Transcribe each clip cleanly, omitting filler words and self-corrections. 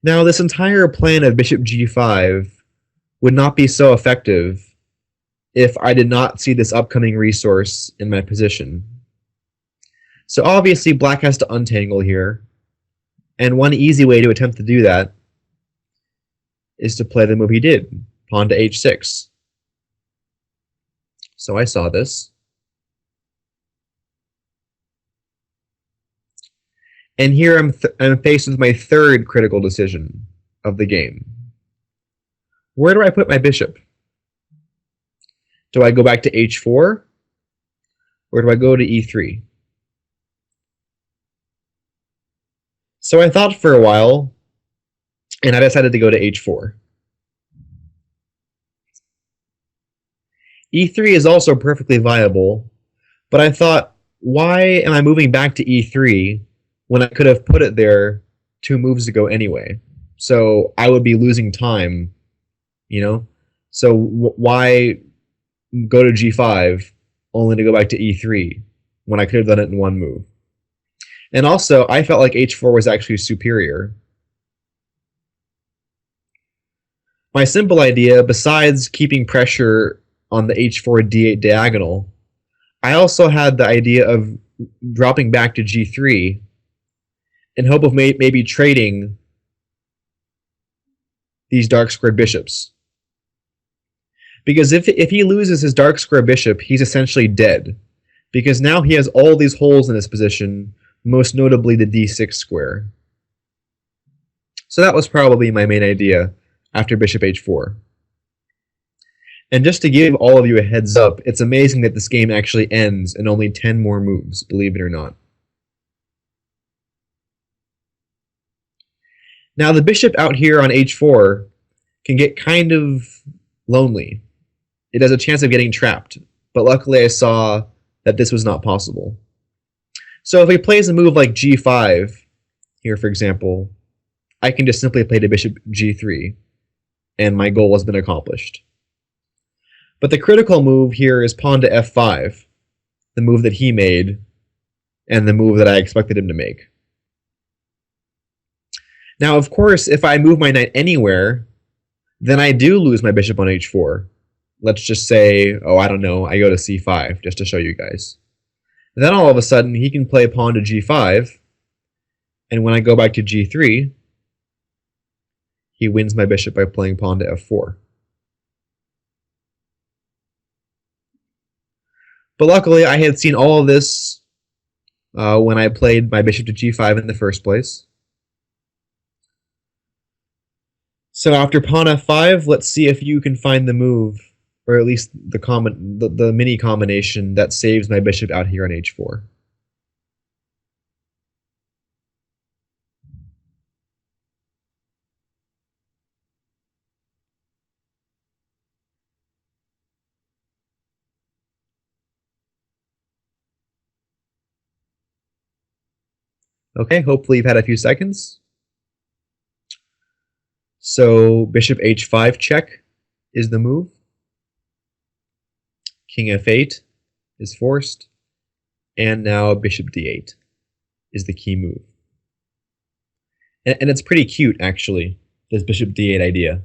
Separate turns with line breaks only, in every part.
Now, this entire plan of bishop g5 would not be so effective if I did not see this upcoming resource in my position. So obviously black has to untangle here, and one easy way to attempt to do that is to play the move he did, pawn to h6. So I saw this. And here I'm faced with my third critical decision of the game. Where do I put my bishop? Do I go back to h4? Or do I go to e3? So I thought for a while, and I decided to go to h4. e3 is also perfectly viable, but I thought, why am I moving back to e3 when I could have put it there 2 moves ago anyway? So I would be losing time, you know? So why go to g5 only to go back to e3 when I could have done it in 1 move? And also, I felt like h4 was actually superior. My simple idea, besides keeping pressure on the h4 d8 diagonal, I also had the idea of dropping back to g3 in hope of maybe trading these dark squared bishops. Because if he loses his dark square bishop, he's essentially dead. Because now he has all these holes in his position, most notably the d6 square. So that was probably my main idea after bishop h4. And just to give all of you a heads up, it's amazing that this game actually ends in only 10 more moves, believe it or not. Now the bishop out here on h4 can get kind of lonely. It has a chance of getting trapped, but luckily I saw that this was not possible. So if he plays a move like g5, here for example, I can just simply play to bishop g3, and my goal has been accomplished. But the critical move here is pawn to f5, the move that he made, and the move that I expected him to make. Now, of course, if I move my knight anywhere, then I do lose my bishop on h4. Let's just say, oh, I don't know, I go to c5, just to show you guys. Then all of a sudden, he can play pawn to g5, and when I go back to g3, he wins my bishop by playing pawn to f4. But luckily, I had seen all of this when I played my bishop to g5 in the first place. So after pawn f5, let's see if you can find the move, or at least the mini combination that saves my bishop out here on h4. Okay, hopefully you've had a few seconds. So bishop h5 check is the move. King f8 is forced. And now bishop d8 is the key move. And it's pretty cute, actually, this bishop d8 idea.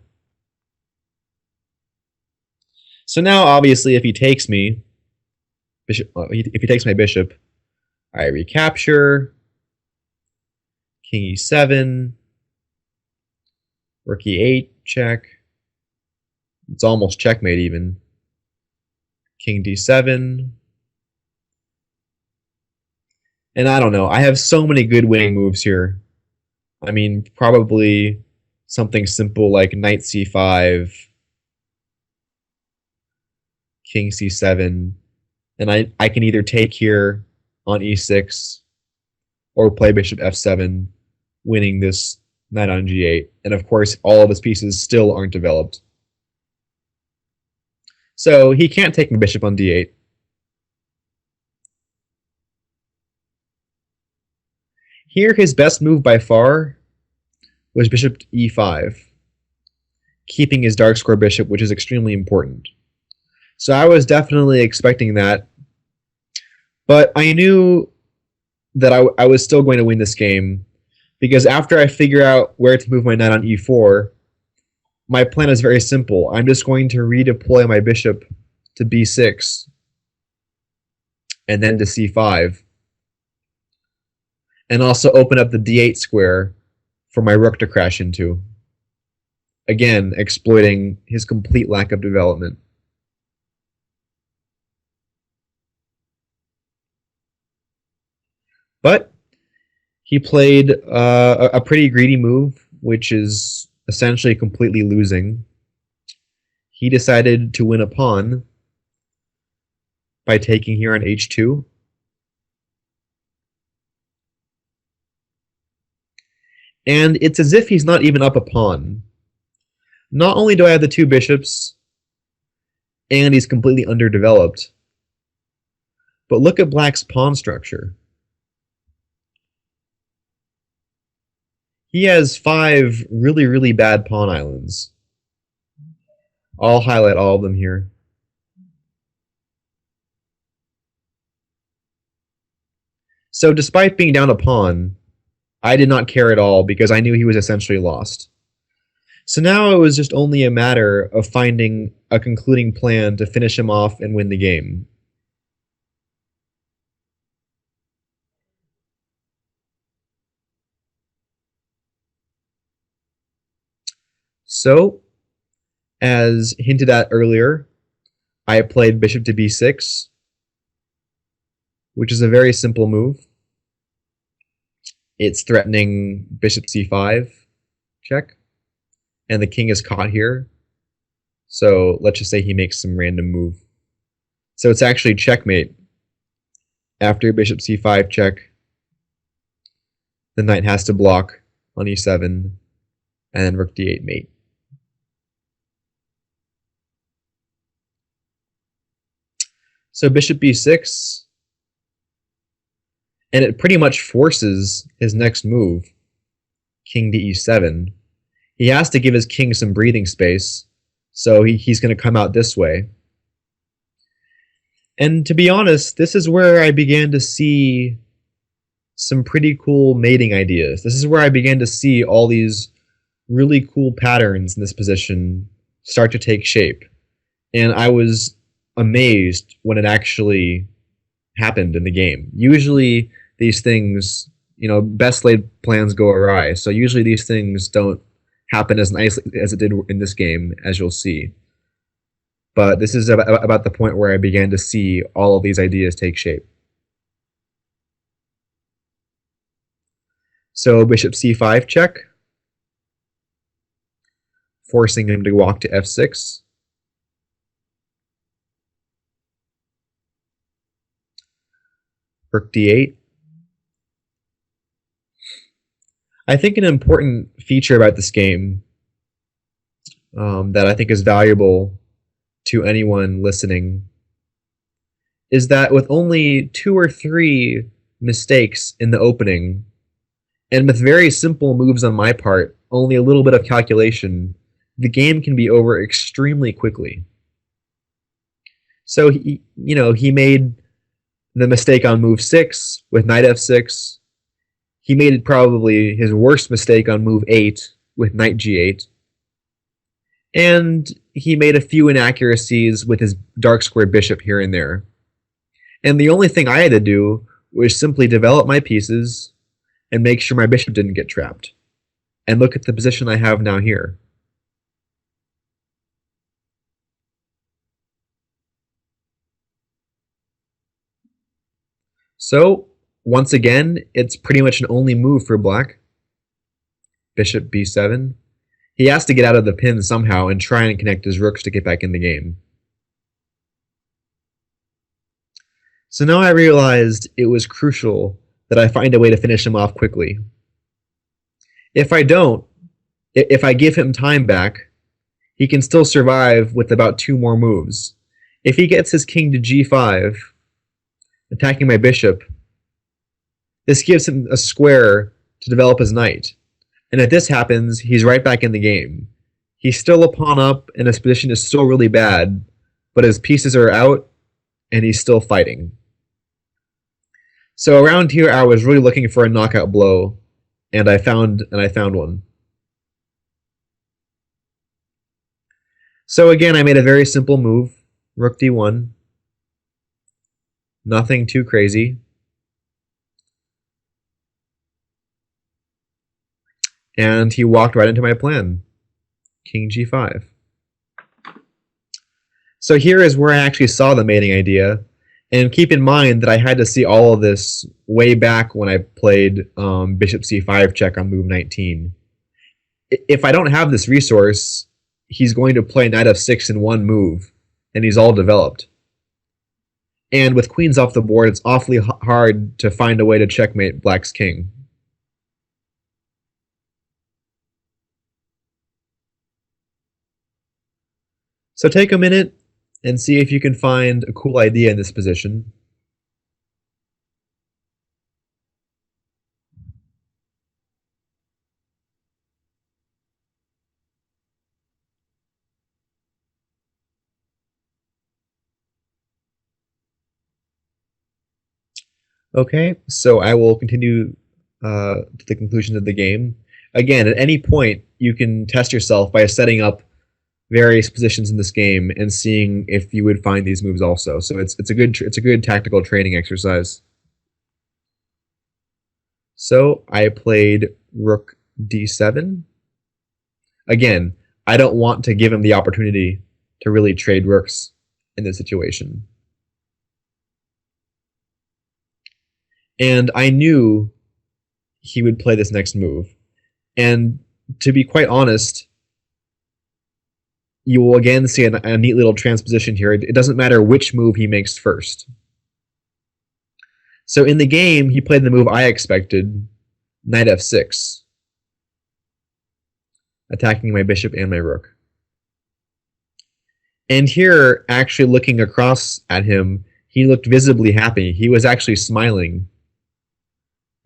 So now, obviously, if he takes me, if he takes my bishop, I recapture, king e7, rook e8, check. It's almost checkmate even. King d7. And I don't know, I have so many good winning moves here. I mean, probably something simple like knight c5, king c7, and I can either take here on e6 or play bishop f7, winning this knight on g8. And of course, all of his pieces still aren't developed. So he can't take my bishop on d8. Here, his best move by far was bishop e5, keeping his dark square bishop, which is extremely important. So I was definitely expecting that, but I knew that I was still going to win this game Because after I figure out where to move my knight on e4, my plan is very simple. I'm just going to redeploy my bishop to b6 and then to c5, and also open up the d8 square for my rook to crash into. Again, exploiting his complete lack of development. But he played a pretty greedy move, which is essentially completely losing. He decided to win a pawn by taking here on h2. And it's as if he's not even up a pawn. Not only do I have the two bishops, and he's completely underdeveloped, but look at black's pawn structure. He has 5 really, really bad pawn islands. I'll highlight all of them here. So despite being down a pawn, I did not care at all because I knew he was essentially lost. So now it was just only a matter of finding a concluding plan to finish him off and win the game. So, as hinted at earlier, I played bishop to b6, which is a very simple move. It's threatening bishop c5, check, and the king is caught here. So let's just say he makes some random move. So it's actually checkmate. After bishop c5 check, the knight has to block on e7, and then rook d8 mate. So bishop b6, and it pretty much forces his next move, king to e7. He has to give his king some breathing space, so he's going to come out this way. And to be honest, this is where I began to see some pretty cool mating ideas. This is where I began to see all these really cool patterns in this position start to take shape. And I was amazed when it actually happened in the game. Usually these things, best laid plans go awry. So usually these things don't happen as nicely as it did in this game, as you'll see. But this is about the point where I began to see all of these ideas take shape. So bishop c5 check, forcing him to walk to f6. Rook d8. I think an important feature about this game that I think is valuable to anyone listening is that with only 2 or 3 mistakes in the opening, and with very simple moves on my part, only a little bit of calculation, the game can be over extremely quickly. So he made the mistake on move 6 with knight f6. He made probably his worst mistake on move 8 with knight g8. And he made a few inaccuracies with his dark squared bishop here and there. And the only thing I had to do was simply develop my pieces and make sure my bishop didn't get trapped. And look at the position I have now here. So, once again, it's pretty much an only move for black. Bishop b7. He has to get out of the pin somehow and try and connect his rooks to get back in the game. So now I realized it was crucial that I find a way to finish him off quickly. If I don't, if I give him time back, he can still survive with about 2 more moves. If he gets his king to g5, attacking my bishop, this gives him a square to develop his knight. And if this happens, he's right back in the game. He's still a pawn up, and his position is still really bad, but his pieces are out, and he's still fighting. So around here, I was really looking for a knockout blow, and I found one. So again, I made a very simple move, rook d1, nothing too crazy, and he walked right into my plan, king g5. So here is where I actually saw the mating idea, and keep in mind that I had to see all of this way back when I played bishop c5 check on move 19. If I don't have this resource, he's going to play knight f6 in one move, and he's all developed. And with queens off the board, it's awfully hard to find a way to checkmate black's king. So take a minute and see if you can find a cool idea in this position. Okay, so I will continue to the conclusion of the game. Again, at any point, you can test yourself by setting up various positions in this game and seeing if you would find these moves also. So it's a good tactical training exercise. So I played rook d7. Again, I don't want to give him the opportunity to really trade rooks in this situation. And I knew he would play this next move. And to be quite honest, you will again see a neat little transposition here. It doesn't matter which move he makes first. So in the game, he played the move I expected, knight f6, attacking my bishop and my rook. And here, actually looking across at him, he looked visibly happy. He was actually smiling.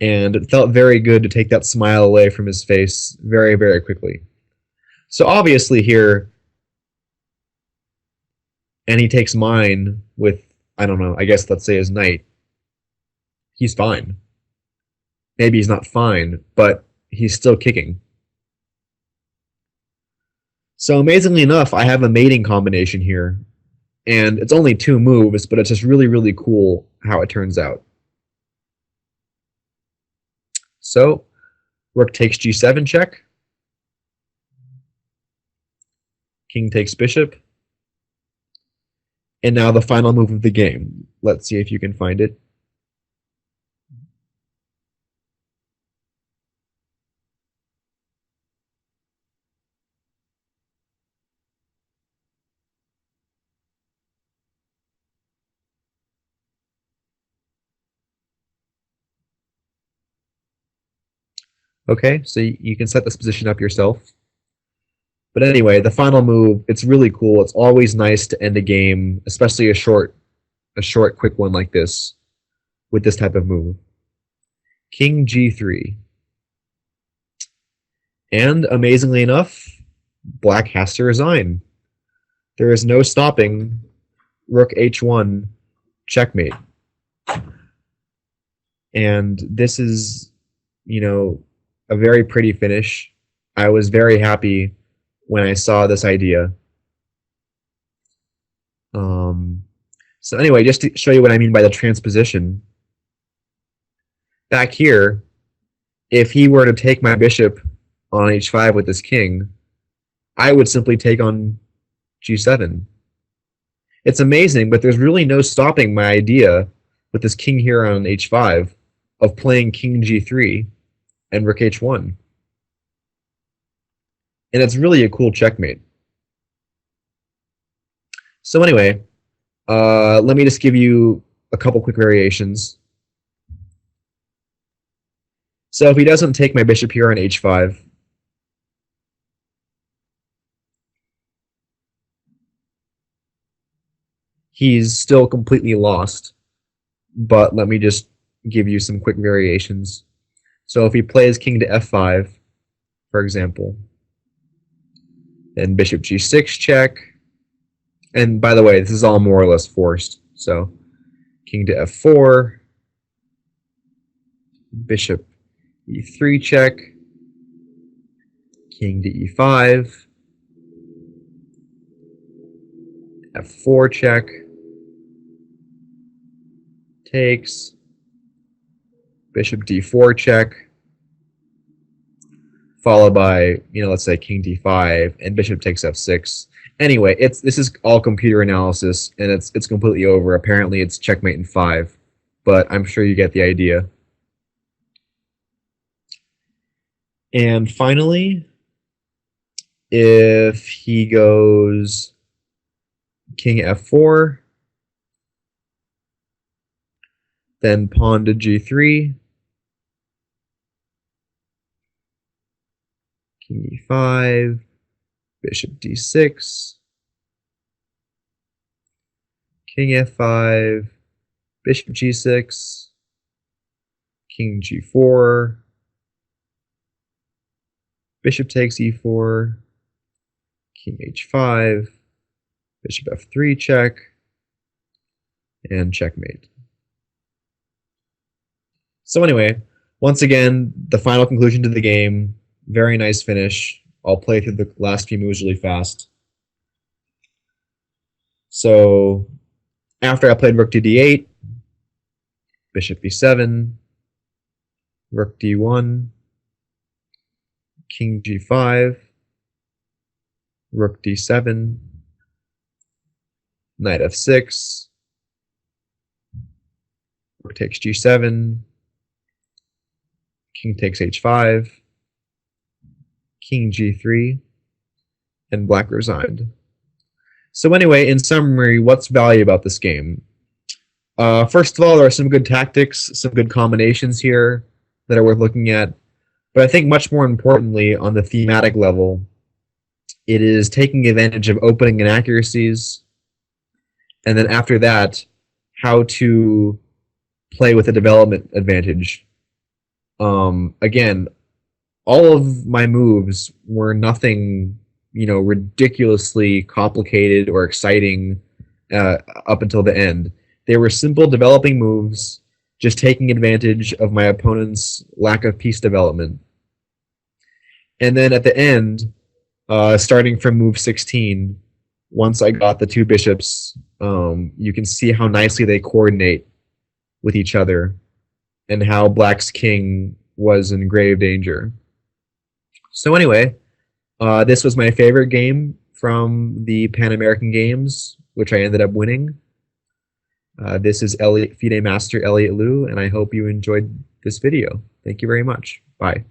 And it felt very good to take that smile away from his face very, very quickly. So obviously here, and he takes mine with, I don't know, I guess let's say his knight, he's fine. Maybe he's not fine, but he's still kicking. So amazingly enough, I have a mating combination here. And it's only 2 moves, but it's just really, really cool how it turns out. So, rook takes g7 check. King takes bishop. And now the final move of the game. Let's see if you can find it. Okay, so you can set this position up yourself. But anyway, the final move, it's really cool. It's always nice to end a game, especially a short, quick one like this, with this type of move. King g3. And amazingly enough, black has to resign. There is no stopping rook h1 checkmate. And this is, you know, a very pretty finish. I was very happy when I saw this idea. So anyway, just to show you what I mean by the transposition, back here, if he were to take my bishop on h5 with this king, I would simply take on g7. It's amazing, but there's really no stopping my idea with this king here on h5 of playing king g3 and rook h1. And it's really a cool checkmate. So anyway, let me just give you a couple quick variations. So if he doesn't take my bishop here on h5, he's still completely lost. But let me just give you some quick variations. So if he plays king to f5, for example, then bishop g6 check. And by the way, this is all more or less forced. So king to f4, bishop e3 check, king to e5, f4 check, takes, bishop d4 check, followed by, let's say king d5 and bishop takes f6. Anyway, this is all computer analysis and it's completely over. Apparently it's checkmate in 5, but I'm sure you get the idea. And finally, if he goes king f4, then pawn to g3, king e5, bishop d6, king f5, bishop g6, king g4, bishop takes e4, king h5, bishop f3 check, and checkmate. So anyway, once again, the final conclusion to the game. Very nice finish. I'll play through the last few moves really fast. So after I played rook to d8, bishop b7, rook d1, king g5, rook d7, knight f6, rook takes g7, king takes h5, king g3, and black resigned. So anyway, in summary, what's valuable about this game? First of all, there are some good tactics, some good combinations here that are worth looking at. But I think much more importantly, on the thematic level, it is taking advantage of opening inaccuracies, and then after that, how to play with a development advantage. Again, all of my moves were nothing, ridiculously complicated or exciting up until the end. They were simple developing moves, just taking advantage of my opponent's lack of piece development. And then at the end, starting from move 16, once I got the two bishops, you can see how nicely they coordinate with each other and how black's king was in grave danger. So anyway, this was my favorite game from the Pan American Games, which I ended up winning. This is FIDE Master Elliot Liu, and I hope you enjoyed this video. Thank you very much. Bye.